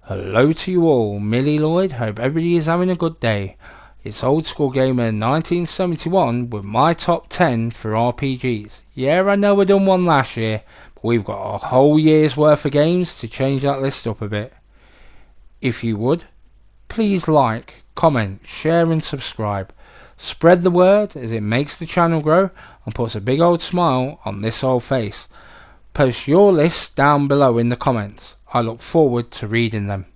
Hello to you all, Millie Lloyd, hope everybody is having a good day. It's Old School Gamer 1971 with my top 10 for RPGs. Yeah, I know we done one last year, but we've got a whole year's worth of games to change that list up a bit. If you would, please like, comment, share and subscribe. Spread the word as it makes the channel grow and puts a big old smile on this old face. Post your lists down below in the comments. I look forward to reading them.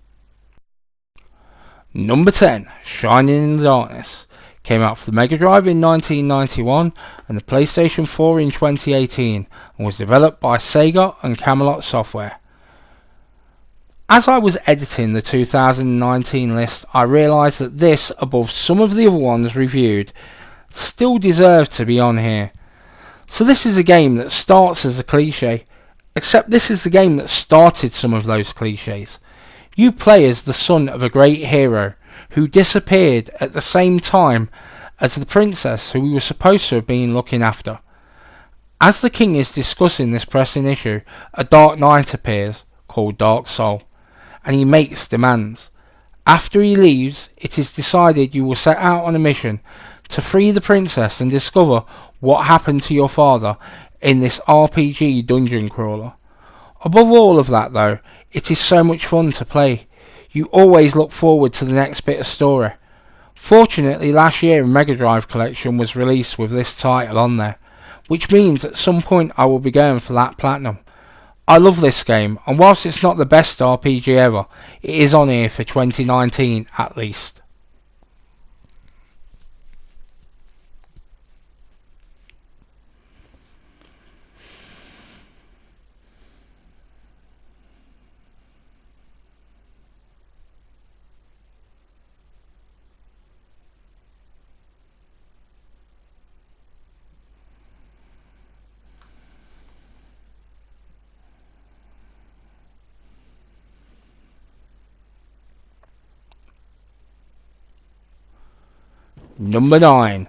Number 10, Shining in the Darkness. Came out for the Mega Drive in 1991 and the PlayStation 4 in 2018 and was developed by Sega and Camelot Software. As I was editing the 2019 list, I realised that this, above some of the other ones reviewed, still deserved to be on here. So this is a game that starts as a cliche, except this is the game that started some of those cliches. You play as the son of a great hero who disappeared at the same time as the princess who he was supposed to have been looking after. As the king is discussing this pressing issue, a dark knight appears, called Dark Soul, and he makes demands. After he leaves, it is decided you will set out on a mission to free the princess and discover what happened to your father in this RPG dungeon crawler. Above all of that though, it is so much fun to play. You always look forward to the next bit of story. Fortunately, last year a Mega Drive collection was released with this title on there, which means at some point I will be going for that platinum. I love this game, and whilst it's not the best RPG ever, it is on here for 2019 at least. Number 9,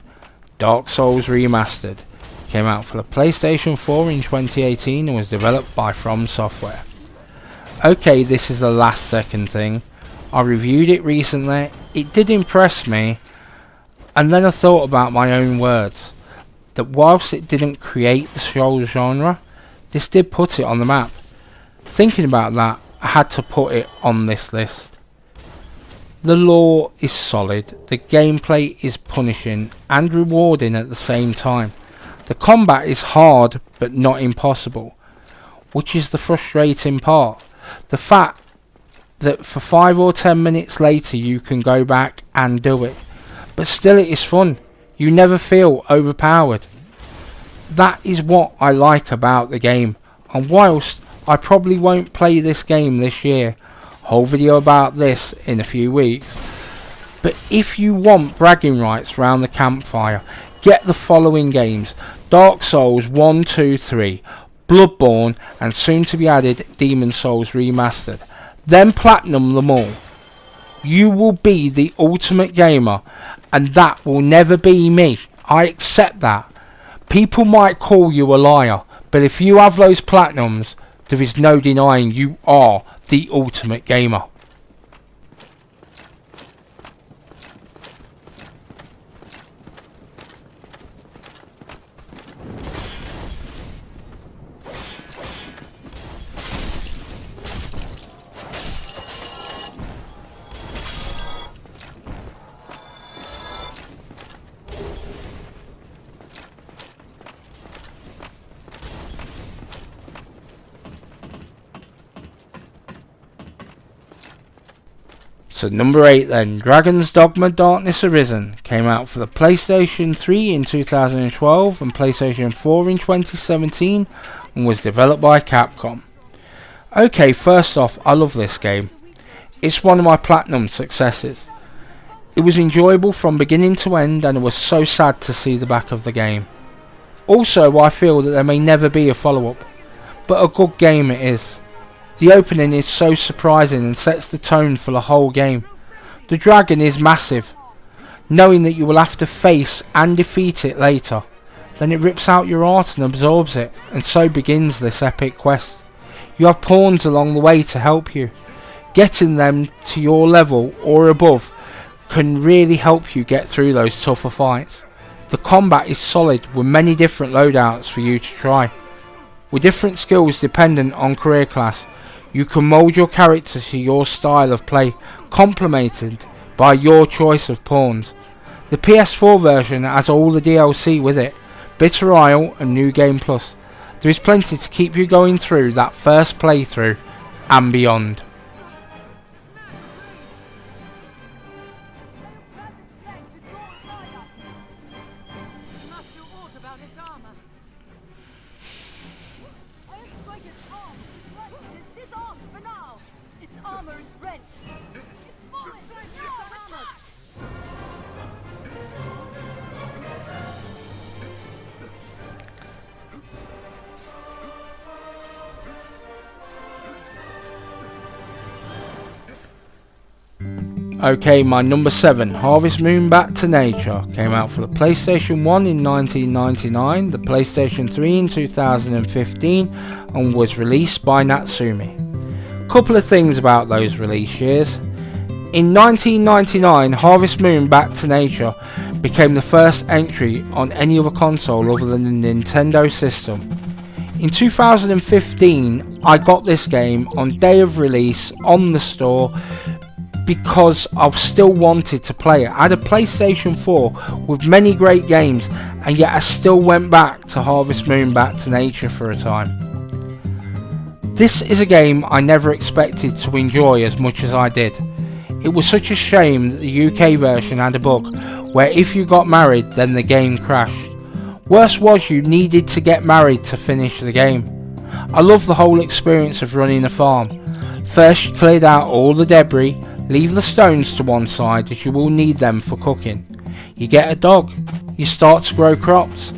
Dark Souls Remastered. Came out for the PlayStation 4 in 2018 and was developed by From Software. Okay, this is the last second thing. I reviewed it recently, it did impress me, and then I thought about my own words. That whilst it didn't create the Souls genre, this did put it on the map. Thinking about that, I had to put it on this list. The lore is solid, the gameplay is punishing and rewarding at the same time. The combat is hard but not impossible, which is the frustrating part. The fact that for 5 or 10 minutes later you can go back and do it, but still it is fun. You never feel overpowered. That is what I like about the game, and whilst I probably won't play this game this year, whole video about this in a few weeks, but if you want bragging rights round the campfire, get the following games: Dark Souls 1, 2, 3, Bloodborne, and soon to be added Demon Souls Remastered. Then platinum them all. You will be the ultimate gamer, and that will never be me. I accept that. People might call you a liar, but if you have those platinums, there is no denying you are the ultimate gamer. So number 8 then, Dragon's Dogma Darkness Arisen. Came out for the PlayStation 3 in 2012 and PlayStation 4 in 2017 and was developed by Capcom. Okay, first off, I love this game. It's one of my platinum successes. It was enjoyable from beginning to end and it was so sad to see the back of the game. Also, I feel that there may never be a follow-up, but a good game it is. The opening is so surprising and sets the tone for the whole game. The dragon is massive, knowing that you will have to face and defeat it later. Then it rips out your heart and absorbs it, and so begins this epic quest. You have pawns along the way to help you. Getting them to your level or above can really help you get through those tougher fights. The combat is solid with many different loadouts for you to try. With different skills dependent on career class, you can mould your character to your style of play, complemented by your choice of pawns. The PS4 version has all the DLC with it, Bitter Isle and New Game Plus. There is plenty to keep you going through that first playthrough and beyond. Okay, my number 7, Harvest Moon Back to Nature, came out for the PlayStation 1 in 1999, the PlayStation 3 in 2015, and was released by Natsumi. Couple of things about those release years. In 1999, Harvest Moon Back to Nature became the first entry on any other console other than the Nintendo system. In 2015, I got this game on day of release on the store because I still wanted to play it. I had a PlayStation 4 with many great games, and yet I still went back to Harvest Moon Back to Nature for a time. This is a game I never expected to enjoy as much as I did. It was such a shame that the UK version had a bug where if you got married then the game crashed. Worse was you needed to get married to finish the game. I love the whole experience of running a farm. First you cleared out all the debris. Leave the stones to one side as you will need them for cooking. You get a dog. You start to grow crops.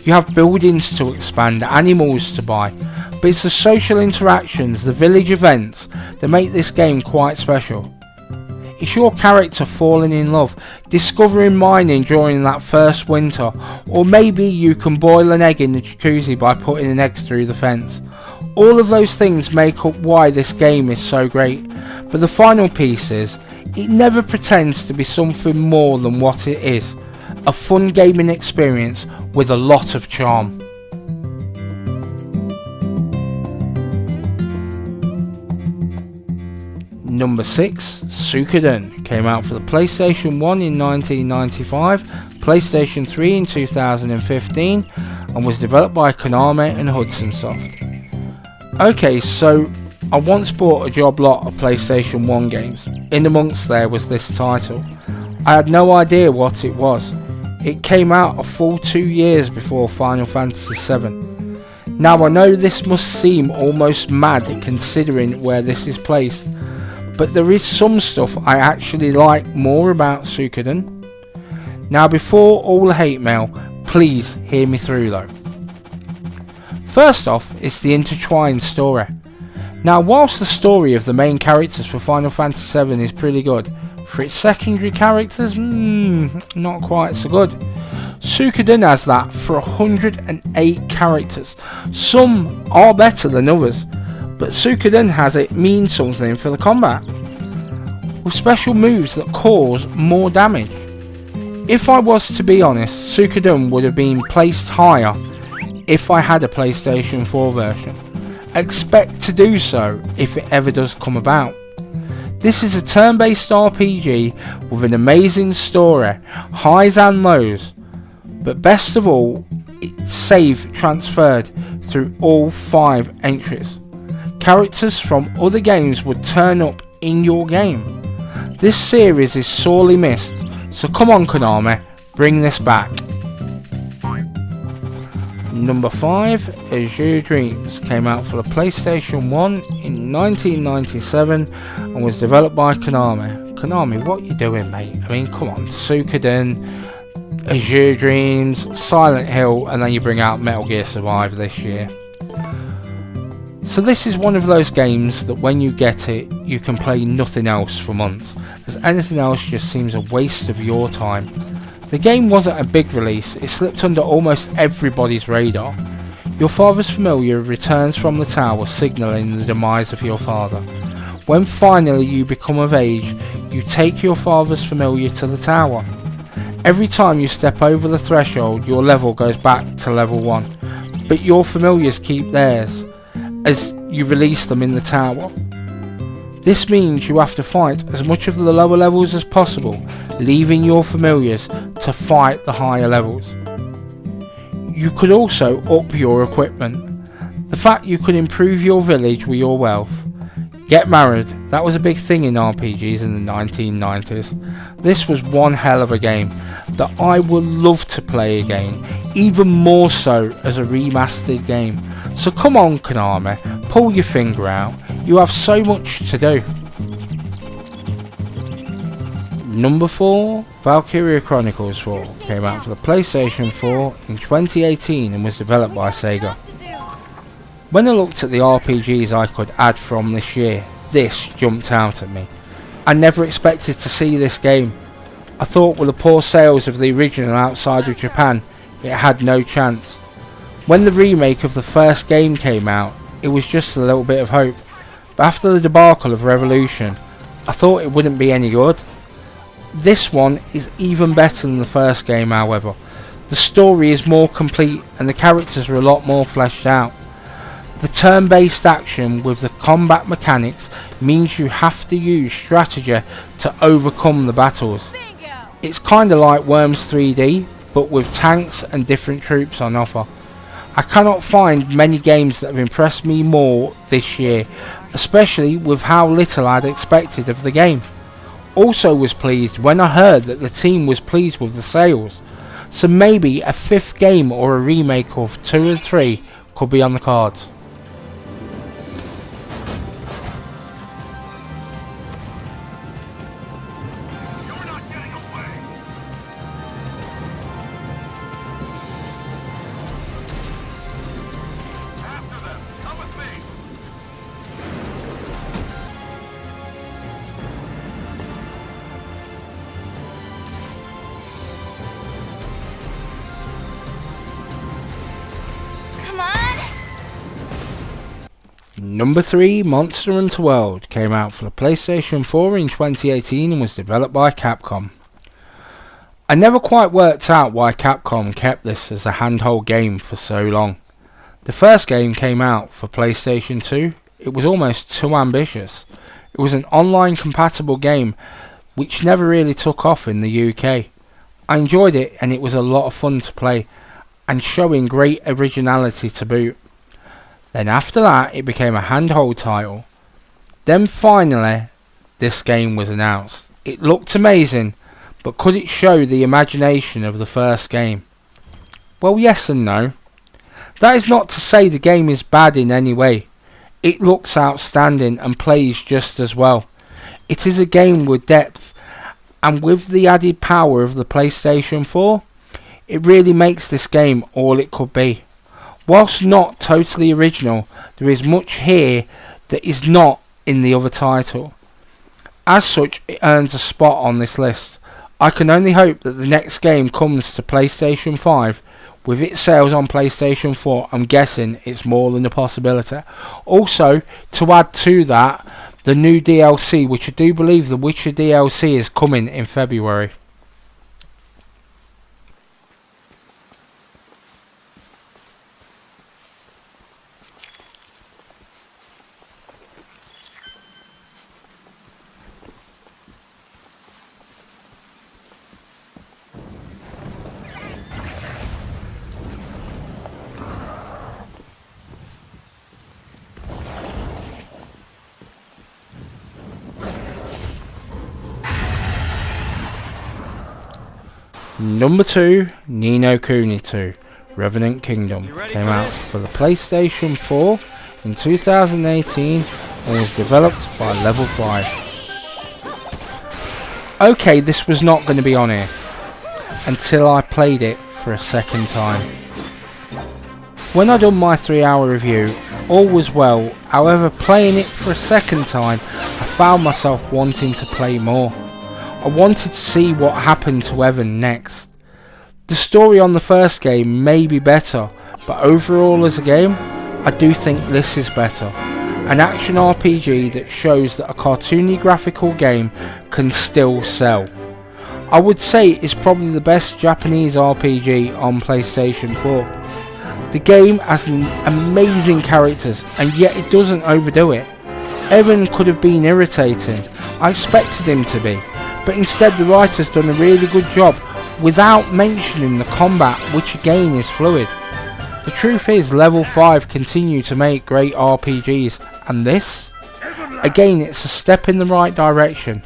You have buildings to expand, animals to buy. But it's the social interactions, the village events that make this game quite special. It's your character falling in love, discovering mining during that first winter, or maybe you can boil an egg in the jacuzzi by putting an egg through the fence. All of those things make up why this game is so great. But the final piece is, it never pretends to be something more than what it is. A fun gaming experience with a lot of charm. Number 6, Suikoden, came out for the PlayStation 1 in 1995, PlayStation 3 in 2015, and was developed by Konami and Hudson Soft. Okay, so I once bought a job lot of PlayStation 1 games. In amongst there was this title. I had no idea what it was. It came out a full 2 years before Final Fantasy VII. Now I know this must seem almost mad considering where this is placed, but there is some stuff I actually like more about Suikoden. Now before all the hate mail, please hear me through though. First off, it's the intertwined story. Now whilst the story of the main characters for Final Fantasy VII is pretty good, for its secondary characters, not quite so good. Suikoden has that for 108 characters. Some are better than others, but Suikoden has it mean something for the combat, with special moves that cause more damage. If I was to be honest, Suikoden would have been placed higher if I had a PlayStation 4 version. Expect to do so if it ever does come about. This is a turn-based RPG with an amazing story, highs and lows, but best of all, it's save transferred through all 5 entries. Characters from other games would turn up in your game. This series is sorely missed, so come on Konami, bring this back. Number 5, Azure Dreams, came out for the PlayStation 1 in 1997 and was developed by Konami. Konami, what you doing, mate? I mean, come on, Suikoden, Azure Dreams, Silent Hill, and then you bring out Metal Gear Survive this year. So this is one of those games that when you get it, you can play nothing else for months, as anything else just seems a waste of your time. The game wasn't a big release, it slipped under almost everybody's radar. Your father's familiar returns from the tower signalling the demise of your father. When finally you become of age, you take your father's familiar to the tower. Every time you step over the threshold, your level goes back to level 1, but your familiars keep theirs as you release them in the tower. This means you have to fight as much of the lower levels as possible, leaving your familiars to fight the higher levels. You could also up your equipment. The fact you could improve your village with your wealth. Get married, that was a big thing in RPGs in the 1990s. This was one hell of a game that I would love to play again, even more so as a remastered game. So come on Konami, pull your finger out, you have so much to do. Number 4, Valkyria Chronicles 4 came out for the PlayStation 4 in 2018 and was developed by Sega. When I looked at the RPGs I could add from this year, this jumped out at me. I never expected to see this game. I thought with the poor sales of the original outside of Japan, it had no chance. When the remake of the first game came out, it was just a little bit of hope. But after the debacle of Revolution, I thought it wouldn't be any good. This one is even better than the first game, however. The story is more complete and the characters are a lot more fleshed out. The turn-based action with the combat mechanics means you have to use strategy to overcome the battles. It's kinda like Worms 3D, but with tanks and different troops on offer. I cannot find many games that have impressed me more this year, especially with how little I'd expected of the game. Also was pleased when I heard that the team was pleased with the sales, so maybe a 5th game or a remake of 2 or 3 could be on the cards. Number 3, Monster Hunter World came out for the PlayStation 4 in 2018 and was developed by Capcom. I never quite worked out why Capcom kept this as a handheld game for so long. The first game came out for PlayStation 2, it was almost too ambitious. It was an online compatible game which never really took off in the UK. I enjoyed it and it was a lot of fun to play and showing great originality to boot. Then after that it became a handheld title. Then finally this game was announced. It looked amazing, but could it show the imagination of the first game? Well, yes and no. That is not to say the game is bad in any way. It looks outstanding and plays just as well. It is a game with depth, and with the added power of the PlayStation 4, it really makes this game all it could be. Whilst not totally original, there is much here that is not in the other title. As such, it earns a spot on this list. I can only hope that the next game comes to PlayStation 5. With its sales on PlayStation 4, I'm guessing it's more than a possibility. Also, to add to that, the new DLC, which I do believe the Witcher DLC is coming in February. Number 2, Ni no Kuni 2, Revenant Kingdom, came out for the PlayStation 4 in 2018 and was developed by Level 5. Okay, this was not going to be on here until I played it for a second time. When I done my 3-hour review, all was well, however playing it for a second time, I found myself wanting to play more. I wanted to see what happened to Evan next. The story on the first game may be better, but overall as a game, I do think this is better. an action RPG that shows that a cartoony graphical game can still sell. I would say it's probably the best Japanese RPG on PlayStation 4. The game has amazing characters, and yet it doesn't overdo it. Evan could have been irritating, I expected him to be, but instead the writer's done a really good job without mentioning the combat, which again is fluid. The truth is, level 5 continue to make great RPGs, and this? Again, it's a step in the right direction.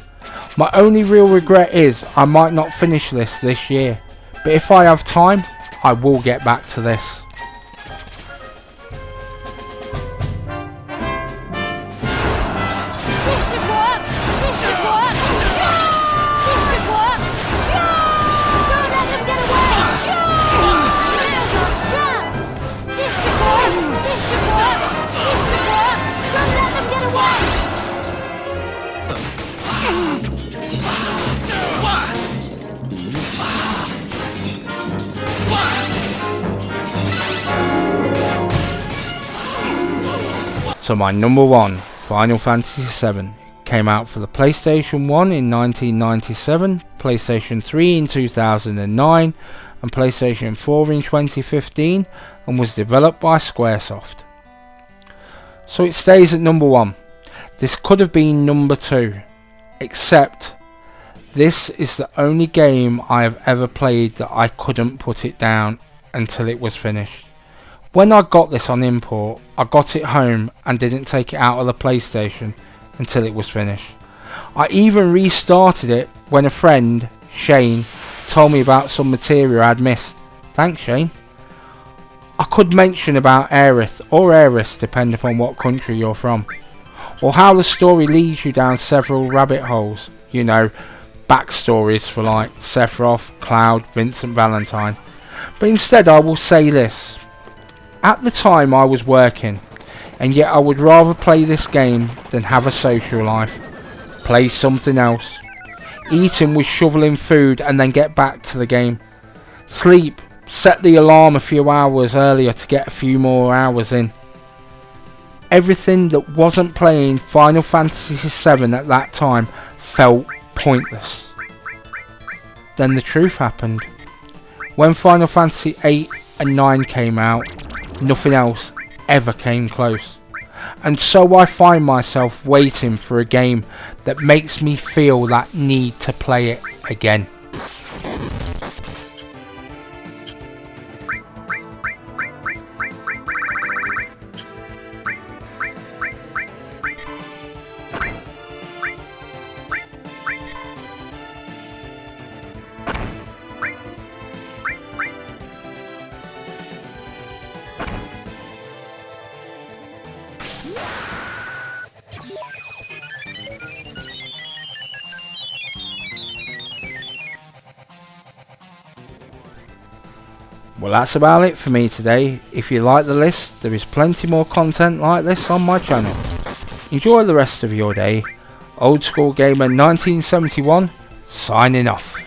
My only real regret is I might not finish this year, but if I have time, I will get back to this. So my number 1, Final Fantasy VII, came out for the PlayStation 1 in 1997, PlayStation 3 in 2009 and PlayStation 4 in 2015, and was developed by Squaresoft. So it stays at number 1. This could have been number 2, except this is the only game I have ever played that I couldn't put it down until it was finished. When I got this on import, I got it home and didn't take it out of the PlayStation until it was finished. I even restarted it when a friend, Shane, told me about some material I'd missed. Thanks, Shane. I could mention about Aerith or Eris, depending upon what country you're from, or how the story leads you down several rabbit holes, you know, backstories for like Sephiroth, Cloud, Vincent Valentine. But instead I will say this. At the time I was working, and yet I would rather play this game than have a social life. Play something else. Eating was shoveling food and then get back to the game. Sleep. Set the alarm a few hours earlier to get a few more hours in. Everything that wasn't playing Final Fantasy VII at that time felt pointless. Then the truth happened. When Final Fantasy 8 and 9 came out, nothing else ever came close. And so I find myself waiting for a game that makes me feel that need to play it again. Well, that's about it for me today. If you like the list, there is plenty more content like this on my channel. Enjoy the rest of your day. Old School Gamer 1971 signing off.